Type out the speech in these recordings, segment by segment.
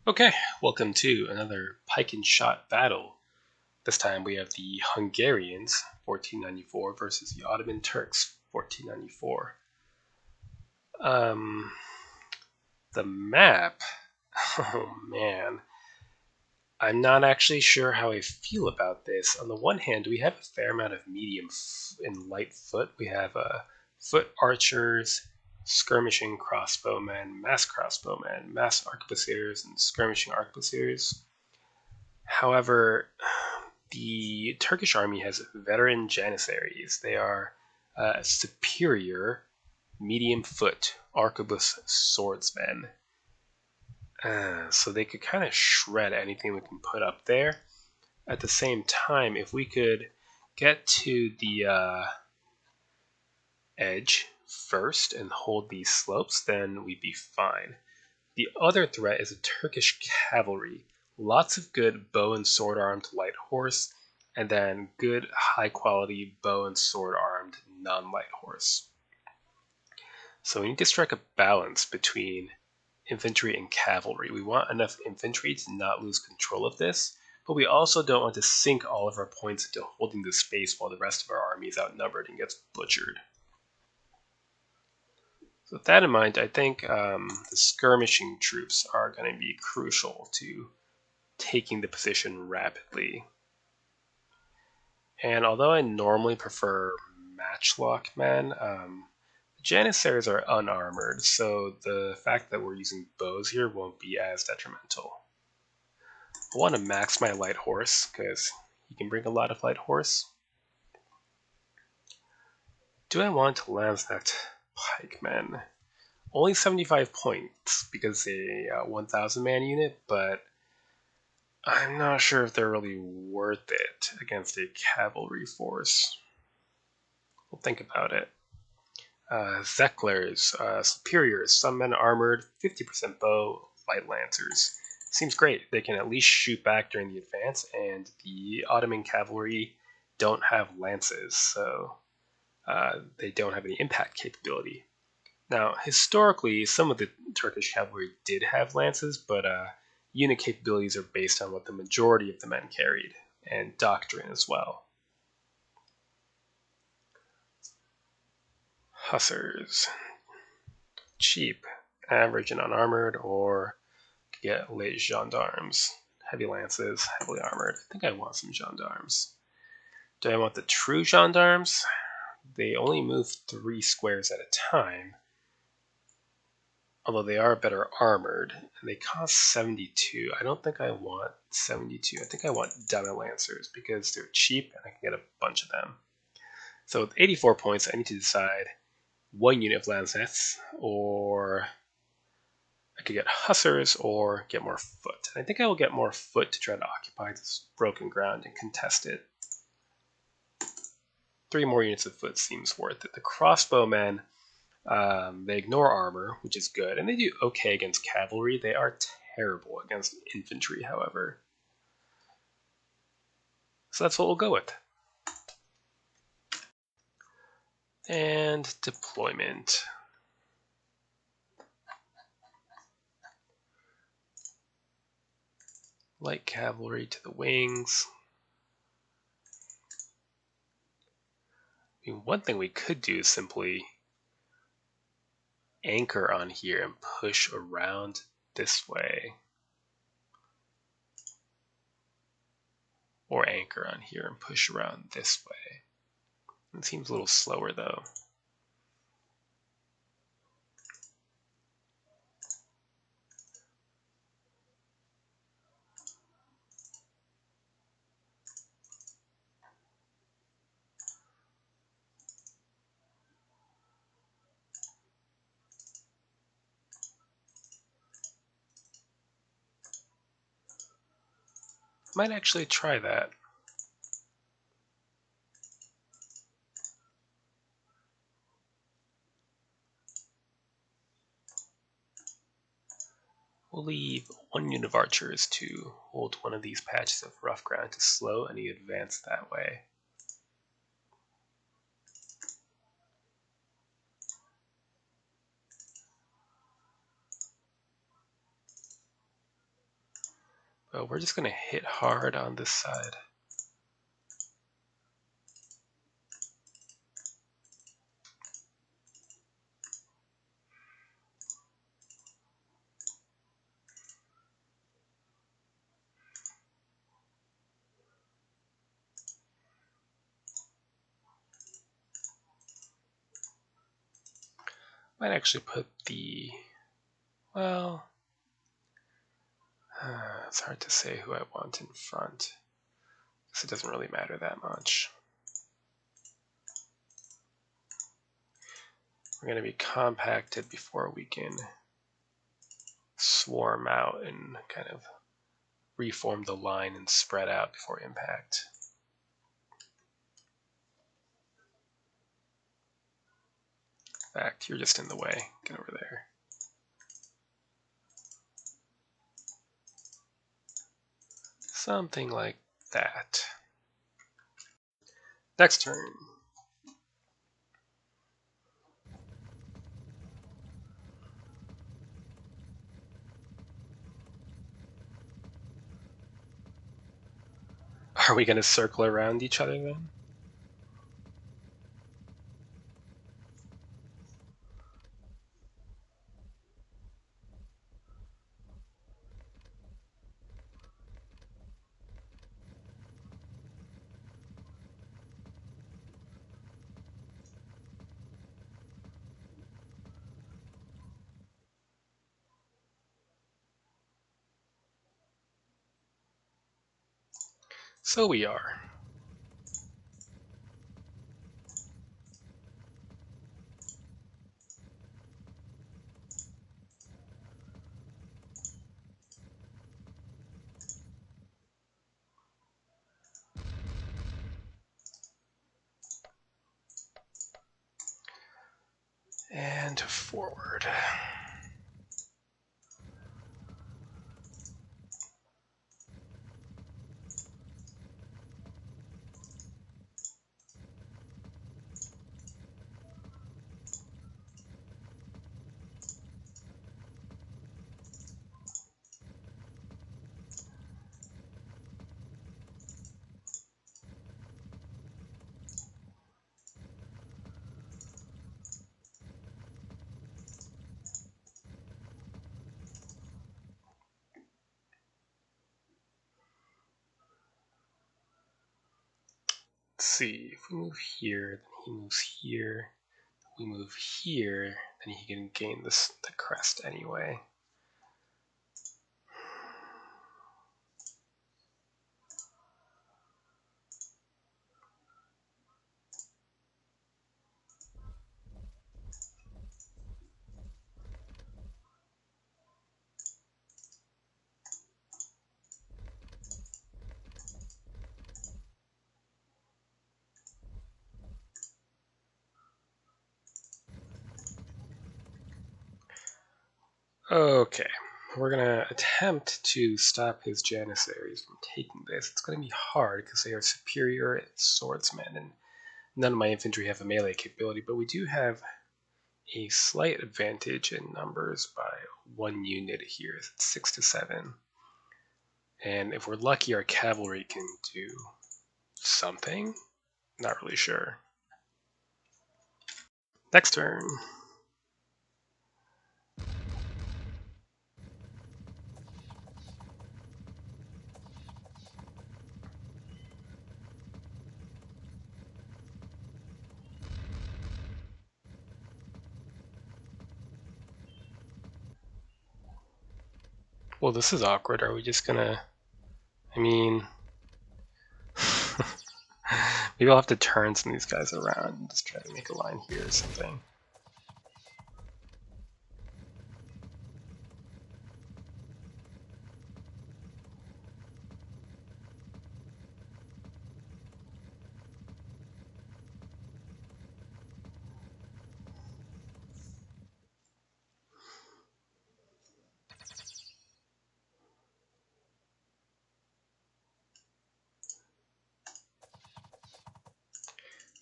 Okay, welcome to another pike and shot battle. This time we have the Hungarians, 1494, versus the Ottoman Turks, 1494. Um, the map, oh man, I'm not actually sure how I feel about this. On the one hand, we have a fair amount of medium and light foot. We have foot archers, skirmishing crossbowmen, mass arquebusiers, and skirmishing arquebusiers. However, the Turkish army has veteran janissaries. They are superior medium foot arquebus swordsmen. So they could kind of shred anything we can put up there. At the same time, if we could get to the edge first and hold these slopes, then we'd be fine. The other threat is a Turkish cavalry. Lots of good bow and sword armed light horse, and then good high quality bow and sword armed non light horse. So we need to strike a balance between infantry and cavalry. We want enough infantry to not lose control of this, but we also don't want to sink all of our points into holding the space while the rest of our army is outnumbered and gets butchered. So with that in mind, I think the skirmishing troops are going to be crucial to taking the position rapidly. And although I normally prefer matchlock men, Janissaries are unarmored, so the fact that we're using bows here won't be as detrimental. I want to max my light horse, because he can bring a lot of light horse. Do I want Lansnet pikemen? Only 75 points, because they 1,000 man unit, but I'm not sure if they're really worth it against a cavalry force. We'll think about it. Zeklers, superiors, some men armored, 50% bow, light lancers. Seems great. They can at least shoot back during the advance, and the Ottoman cavalry don't have lances, so they don't have any impact capability. Now, historically, some of the Turkish cavalry did have lances, but unit capabilities are based on what the majority of the men carried, and doctrine as well. Hussars. Cheap, average, and unarmored, or get late gendarmes. Heavy lances, heavily armored. I think I want some gendarmes. Do I want the true gendarmes? They only move 3 squares at a time, although they are better armored, and they cost 72. I don't think I want 72. I think I want Dana Lancers because they're cheap and I can get a bunch of them. So with 84 points, I need to decide one unit of Lancets, or I could get Hussars or get more foot. And I think I will get more foot to try to occupy this broken ground and contest it. 3 more units of foot seems worth it. The crossbowmen, they ignore armor, which is good, and they do okay against cavalry. They are terrible against infantry, however. So that's what we'll go with. And deployment. Light cavalry to the wings. I mean, one thing we could do is simply anchor on here and push around this way. Or anchor on here and push around this way. It seems a little slower though. Might actually try that. We'll leave 1 unit of archers to hold one of these patches of rough ground to slow any advance that way. But we're just going to hit hard on this side. Might actually put the, well, it's hard to say who I want in front, because it doesn't really matter that much. We're going to be compacted before we can swarm out and kind of reform the line and spread out before impact. In fact, you're just in the way. Get over there. Something like that. Next turn. Are we going to circle around each other then? So we are. And forward. Let's see, if we move here, then he moves here. We move here, then he can gain the crest anyway. Okay, we're going to attempt to stop his Janissaries from taking this. It's going to be hard because they are superior swordsmen, and none of my infantry have a melee capability, but we do have a slight advantage in numbers by 1 unit here. It's 6 to 7. And if we're lucky, our cavalry can do something. Not really sure. Next turn. Well, this is awkward. Are we just gonna... I mean... Maybe I'll have to turn some of these guys around and just try to make a line here or something.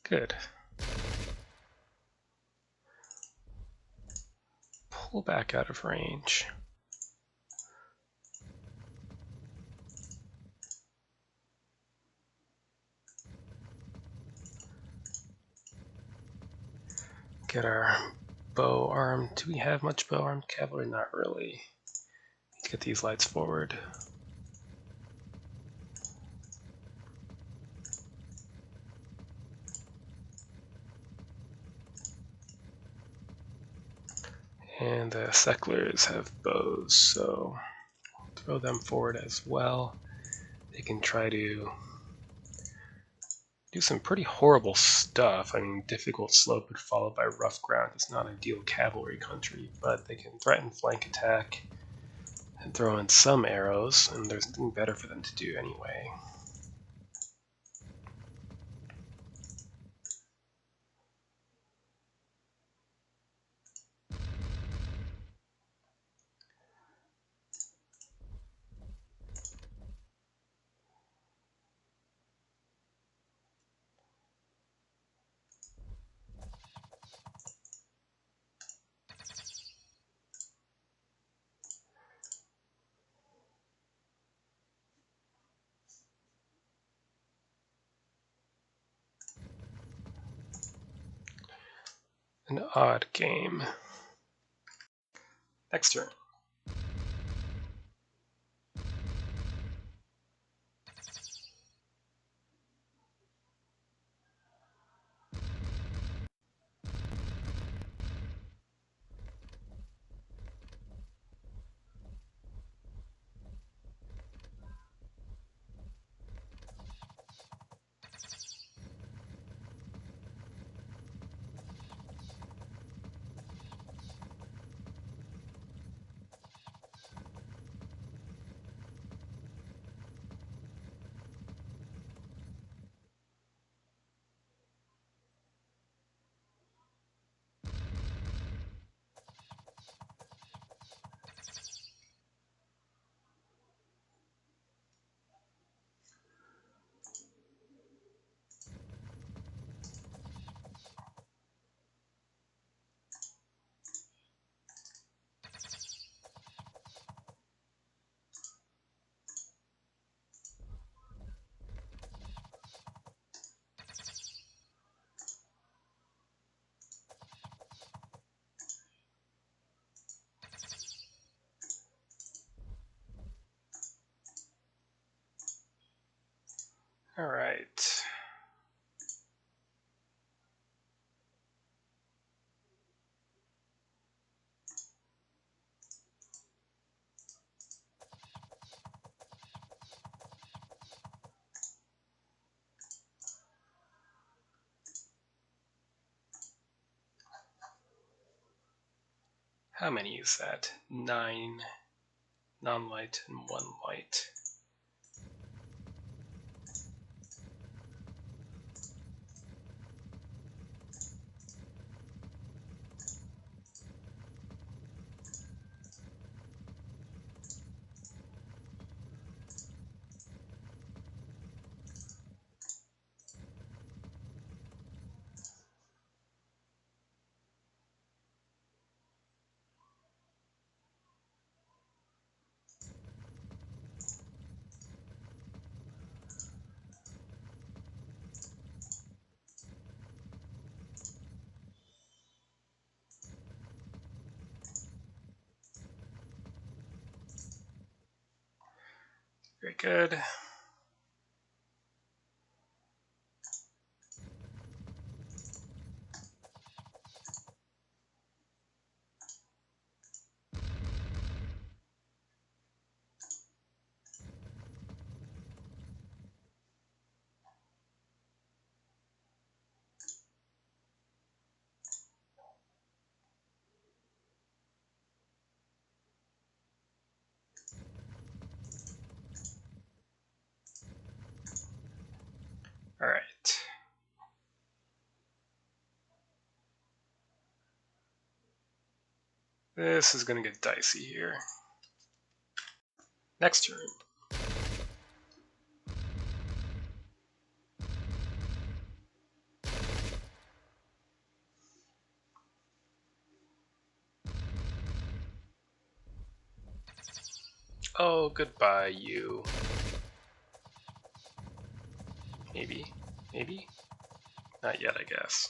Good. Pull back out of range. get our bow armed. Do we have much bow armed cavalry? Not really. Let's get these lights forward. And the Secklers have bows, so throw them forward as well. They can try to do some pretty horrible stuff. I mean, difficult slope but followed by rough ground is not ideal cavalry country, but they can threaten flank attack and throw in some arrows, and there's nothing better for them to do anyway. An odd game. Next turn. All right. How many is that? 9 non-light and 1 light. Very good. All right. This is going to get dicey here. Next turn. Oh, goodbye, you. Maybe. Maybe? Not yet, I guess.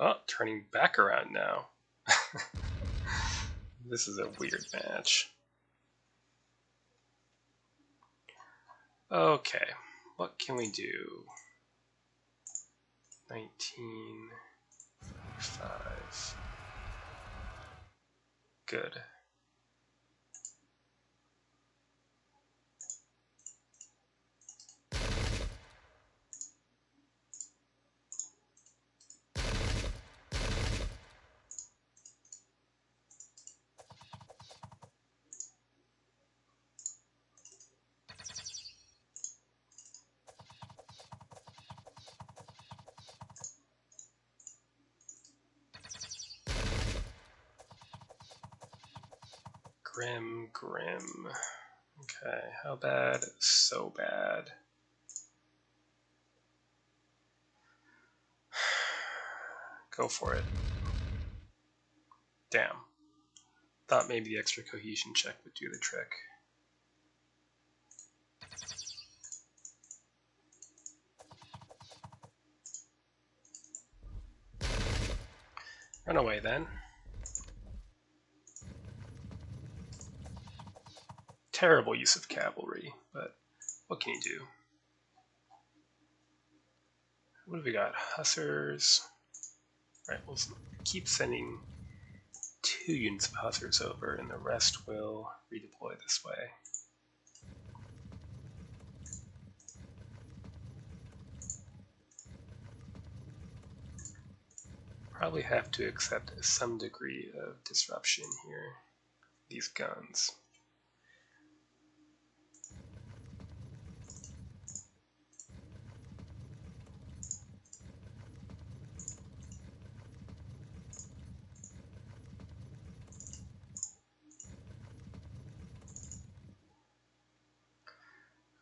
Oh, turning back around now. This is a weird match. Okay, what can we do? 19, 5. Good. Grim, grim. Okay, how bad? So bad. Go for it. Damn. Thought maybe the extra cohesion check would do the trick. Run away then. Terrible use of cavalry, but what can you do? What have we got? Hussars. Right, we'll keep sending 2 units of hussars over, and the rest will redeploy this way. Probably have to accept some degree of disruption here. These guns.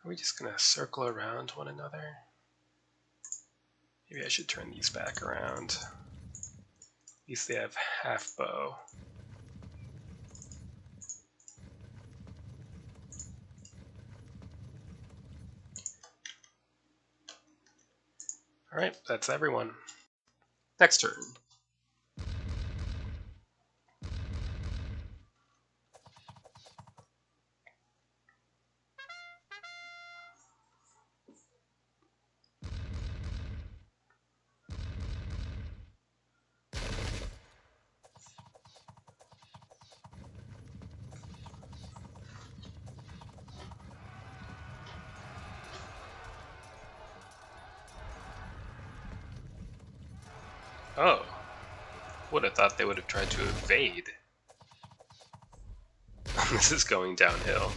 Are we just gonna circle around one another? Maybe I should turn these back around. At least they have half bow. Alright, that's everyone. Next turn. Oh, would have thought they would have tried to evade. This is going downhill.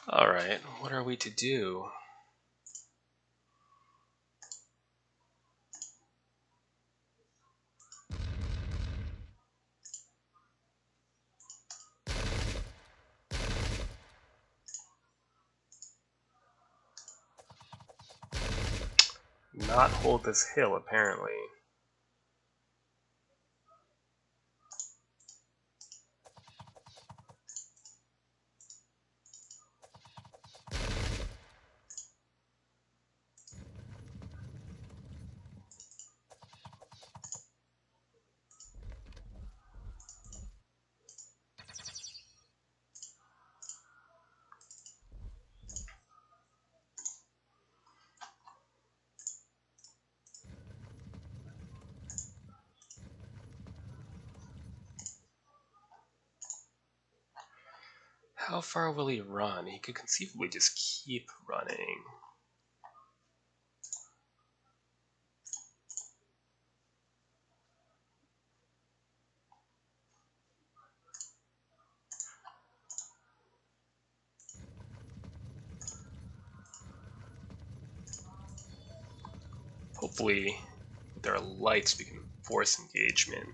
Alright, what are we to do? Not hold this hill, apparently. How far will he run? He could conceivably just keep running. Hopefully, with our lights, we can force engagement.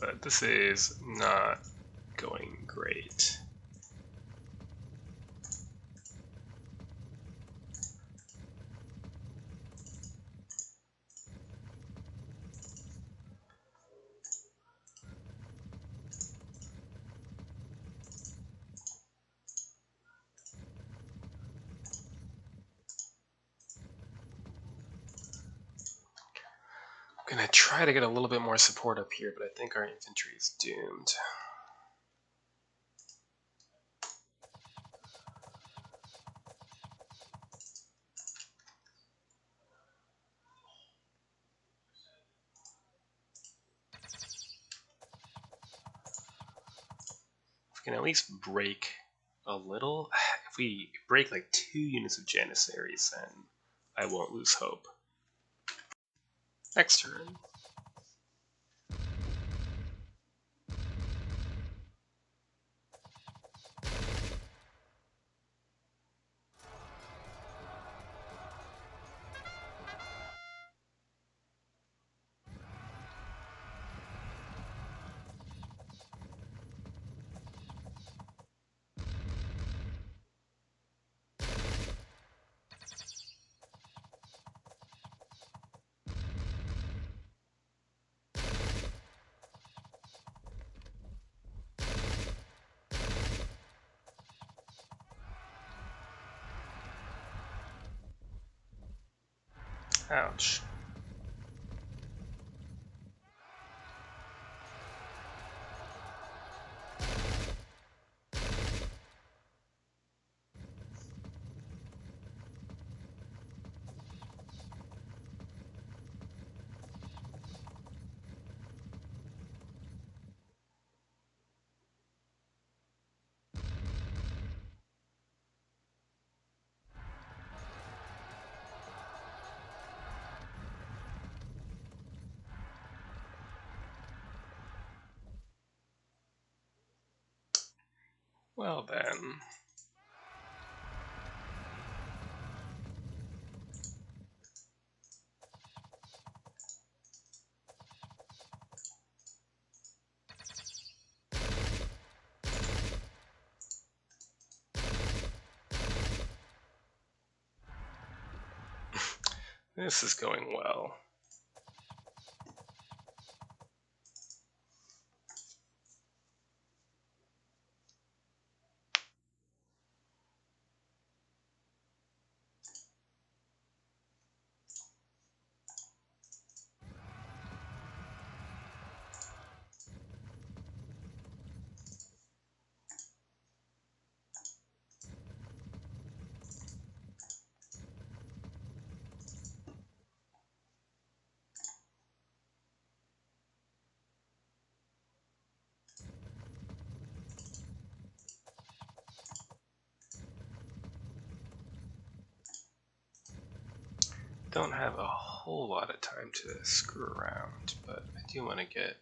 But this is not going great. I'm gonna try to get a little bit more support up here, but I think our infantry is doomed. If we can at least break a little, if we break like 2 units of Janissaries, then I won't lose hope. Next turn. Ouch. Well then. This is going well. Don't have a whole lot of time to screw around, but I do want to get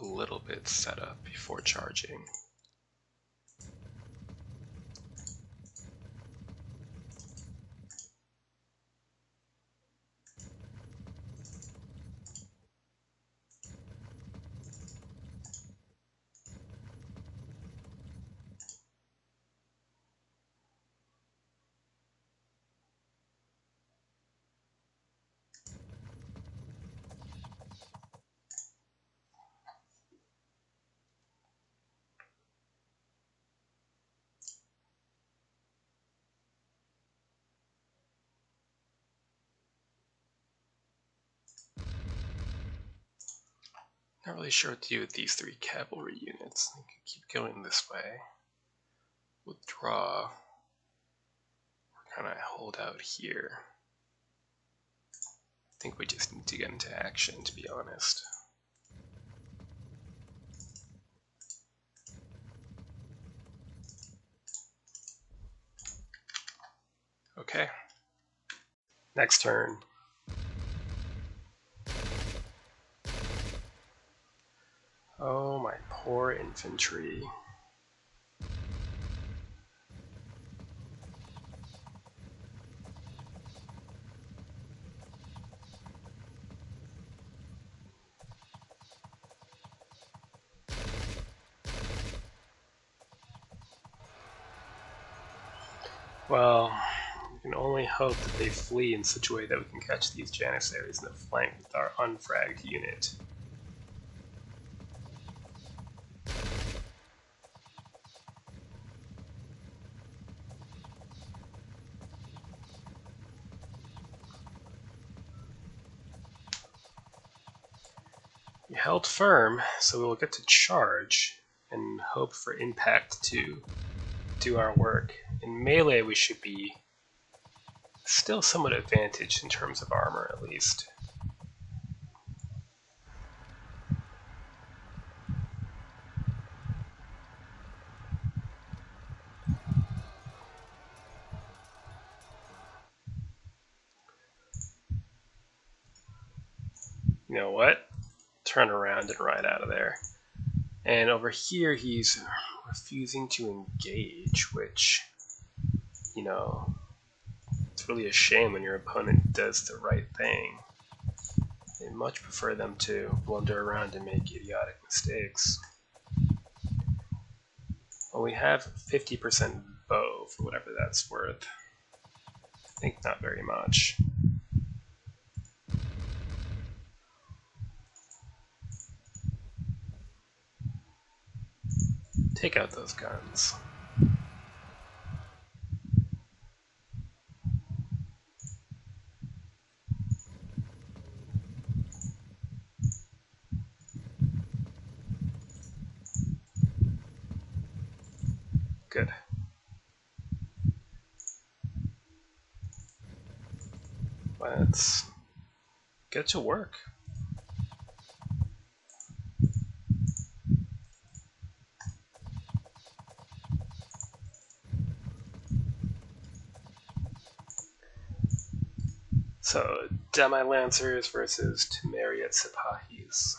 a little bit set up before charging. Not really sure what to do with these 3 cavalry units. I could keep going this way. Withdraw. Or kind of hold out here. I think we just need to get into action, to be honest. Okay. Next turn. Oh, my poor infantry. Well, we can only hope that they flee in such a way that we can catch these Janissaries in the flank with our unfragged unit. We held firm, so we will get to charge and hope for impact to do our work. In melee, we should be still somewhat advantaged in terms of armor, at least. You know what? Turn around and ride out of there. And over here, he's refusing to engage, which, you know, it's really a shame when your opponent does the right thing. I much prefer them to blunder around and make idiotic mistakes. Well, we have 50% bow, for whatever that's worth. I think not very much. Take out those guns. Good. Let's get to work. So, Demi Lancers versus Temeriat Sipahis.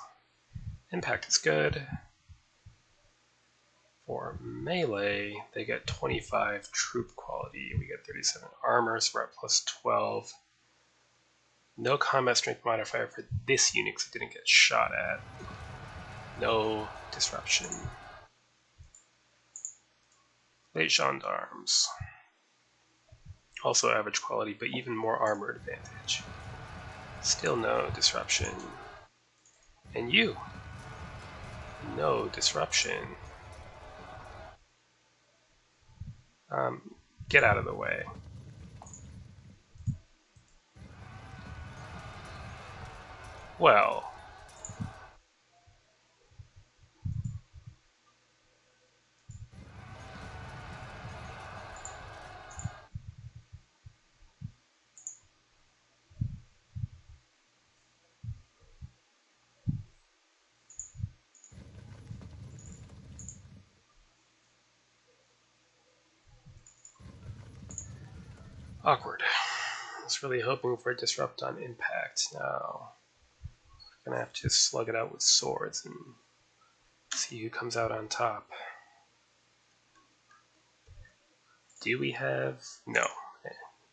Impact is good. For melee, they get 25 troop quality. We get 37 armor, so we're at plus 12. No combat strength modifier for this unit because it didn't get shot at. No disruption. Late gendarmes. Also average quality, but even more armor advantage. Still no disruption. And you. No disruption. Get out of the way. Well. Awkward. I was really hoping for a disrupt on impact. Now, we're gonna have to slug it out with swords and see who comes out on top. Do we have... No.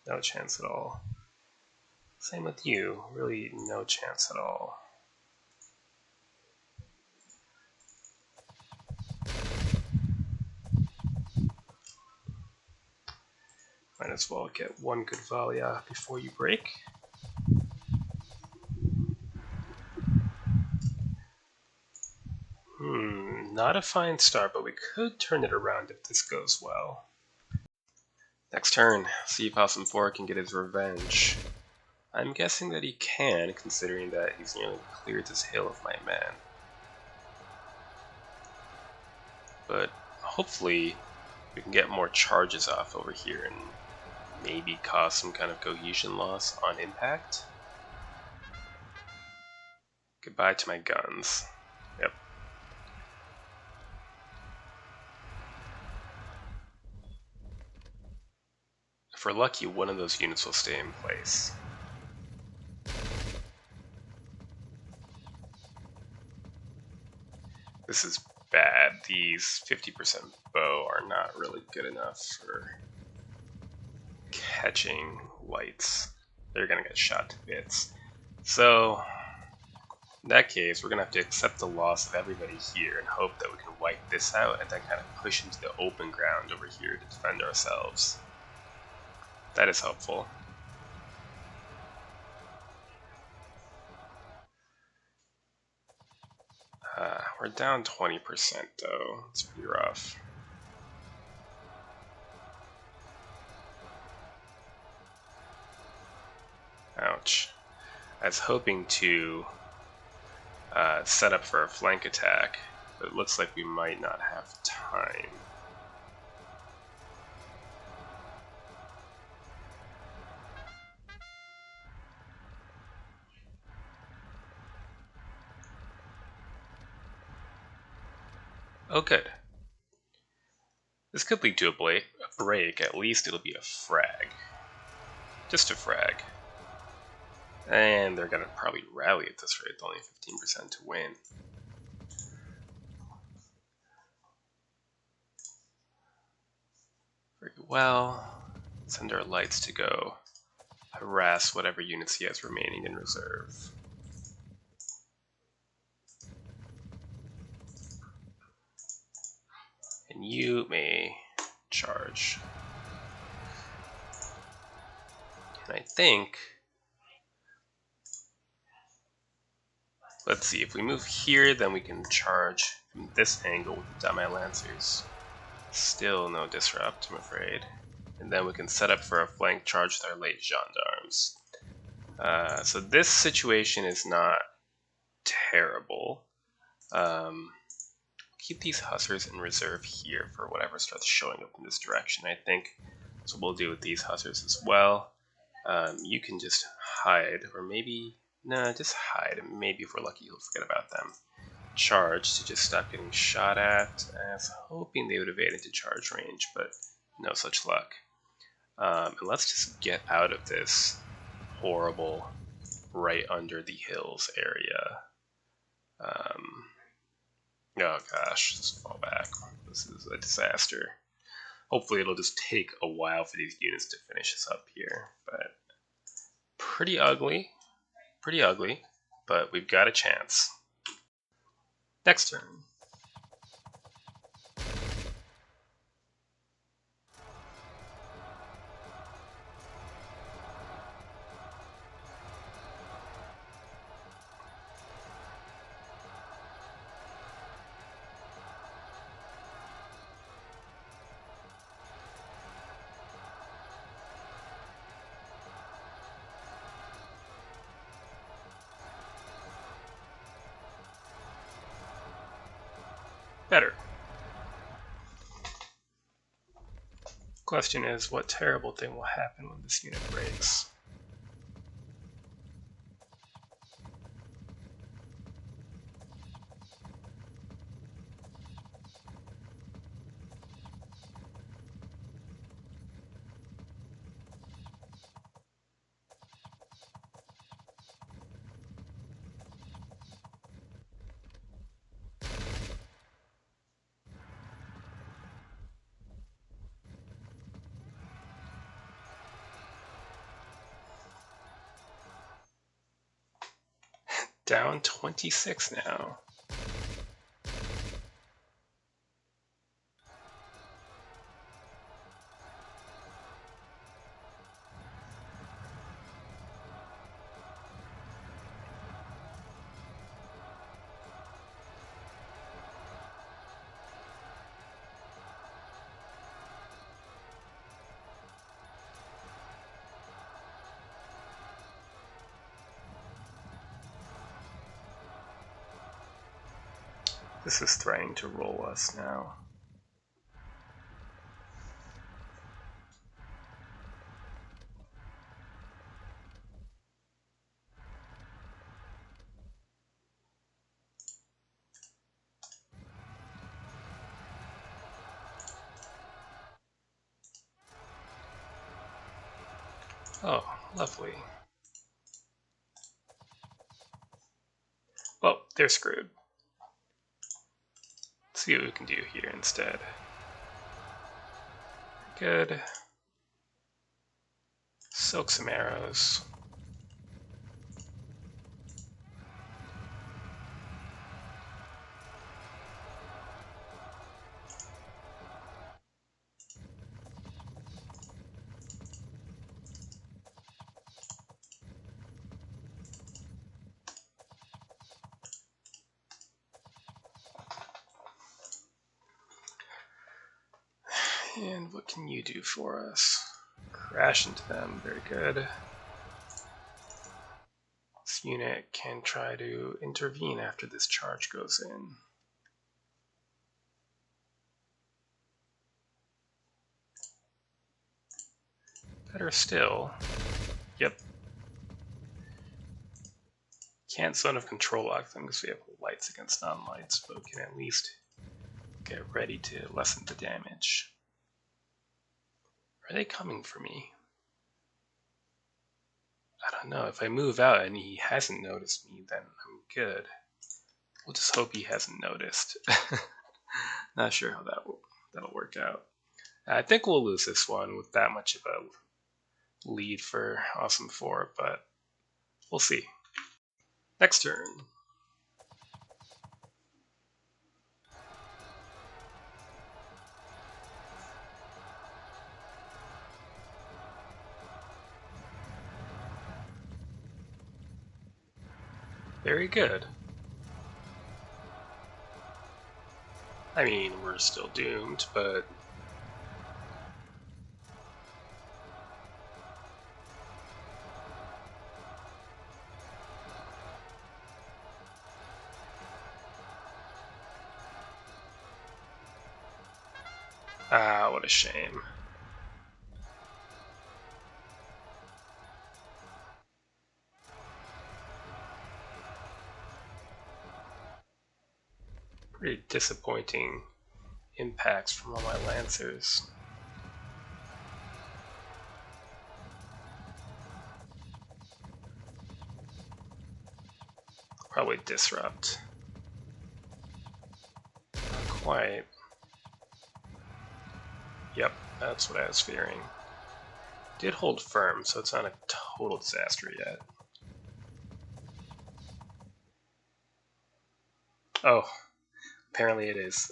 No chance at all. Same with you. Really no chance at all. Might as well get one good volley off before you break. Not a fine start, but we could turn it around if this goes well. Next turn, see if Awesome 4 can get his revenge. I'm guessing that he can, considering that he's nearly cleared this hill of my men. But hopefully we can get more charges off over here and maybe cause some kind of cohesion loss on impact. Goodbye to my guns. Yep. If we're lucky, one of those units will stay in place. This is bad. These 50% bow are not really good enough for catching lights. They're gonna get shot to bits. So, in that case, we're gonna have to accept the loss of everybody here and hope that we can wipe this out and then kind of push into the open ground over here to defend ourselves. That is helpful. We're down 20% though. It's pretty rough. Ouch. I was hoping to set up for a flank attack, but it looks like we might not have time. Oh, good. This could lead to a break. At least it'll be a frag. Just a frag. And they're going to probably rally at this rate, only 15% to win. Very well. Send our lights to go harass whatever units he has remaining in reserve. And you may charge. And I think, let's see, if we move here, then we can charge from this angle with the Demi Lancers. Still no disrupt, I'm afraid. And then we can set up for a flank charge with our late gendarmes. So this situation is not terrible. Keep these hussars in reserve here for whatever starts showing up in this direction. I think that's what we'll do with these hussars as well. You can just hide, or maybe, no, just hide, and maybe if we're lucky you'll forget about them. Charge to just stop getting shot at. I was hoping they would evade into charge range, but no such luck. And let's just get out of this horrible right under the hills area. Oh gosh, just fall back. This is a disaster. Hopefully it'll just take a while for these units to finish us up here, but pretty ugly, but we've got a chance. Next turn. Better. Question is, what terrible thing will happen when this unit breaks? Down 26 now. This is threatening to roll us now. Oh, lovely. Well, they're screwed. Let's see what we can do here instead. Good. Soak some arrows. And what can you do for us? Crash into them, very good. This unit can try to intervene after this charge goes in. Better still, yep. Can't zone of control lock them because we have lights against non-lights, but we can at least get ready to lessen the damage. Are they coming for me? I don't know. If I move out and he hasn't noticed me, then I'm good. We'll just hope he hasn't noticed. Not sure how that'll work out. I think we'll lose this one with that much of a lead for Awesome 4, but we'll see. Next turn. Very good. I mean, we're still doomed, but what a shame. Pretty disappointing impacts from all my Lancers. Probably disrupt. Not quite. Yep, that's what I was fearing. Did hold firm, so it's not a total disaster yet. Oh, apparently it is.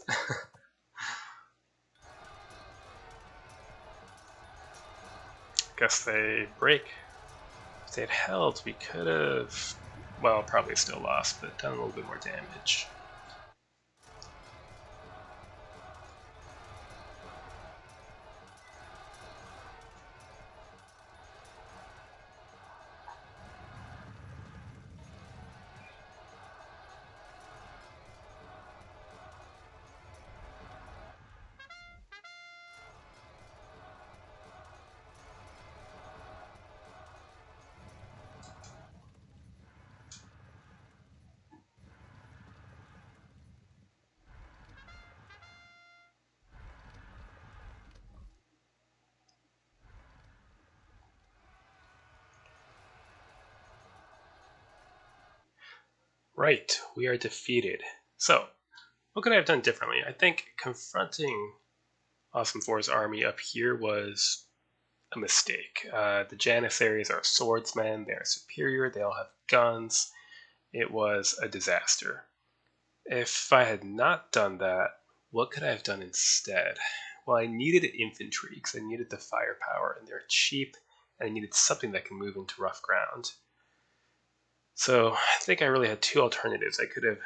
Guess they break. If they had held, we could have, well, probably still lost, but done a little bit more damage. Right, we are defeated. So, what could I have done differently? I think confronting Awesome 4's army up here was a mistake. The Janissaries are swordsmen, they are superior, they all have guns. It was a disaster. If I had not done that, what could I have done instead? Well, I needed infantry because I needed the firepower, and they're cheap, and I needed something that can move into rough ground. So I think I really had two alternatives. I could have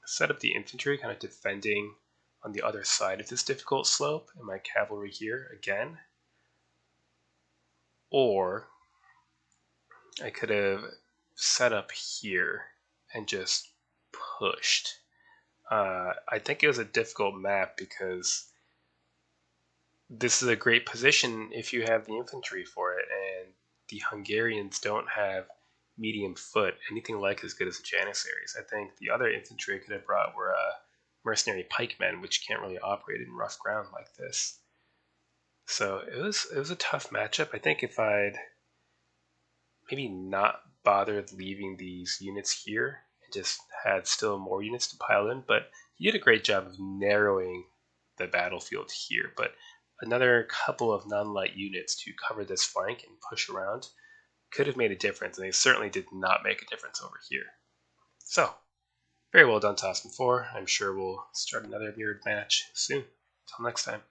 set up the infantry, kind of defending on the other side of this difficult slope, and my cavalry here again. Or I could have set up here and just pushed. I think it was a difficult map because this is a great position if you have the infantry for it, and the Hungarians don't have medium foot, anything like as good as the Janissaries. I think the other infantry I could have brought were mercenary pikemen, which can't really operate in rough ground like this. So it was a tough matchup. I think if I'd maybe not bothered leaving these units here and just had still more units to pile in, but he did a great job of narrowing the battlefield here. But another couple of non-light units to cover this flank and push around could have made a difference, and they certainly did not make a difference over here. So, very well done, Awesome 4. I'm sure we'll start another mirrored match soon. Until next time.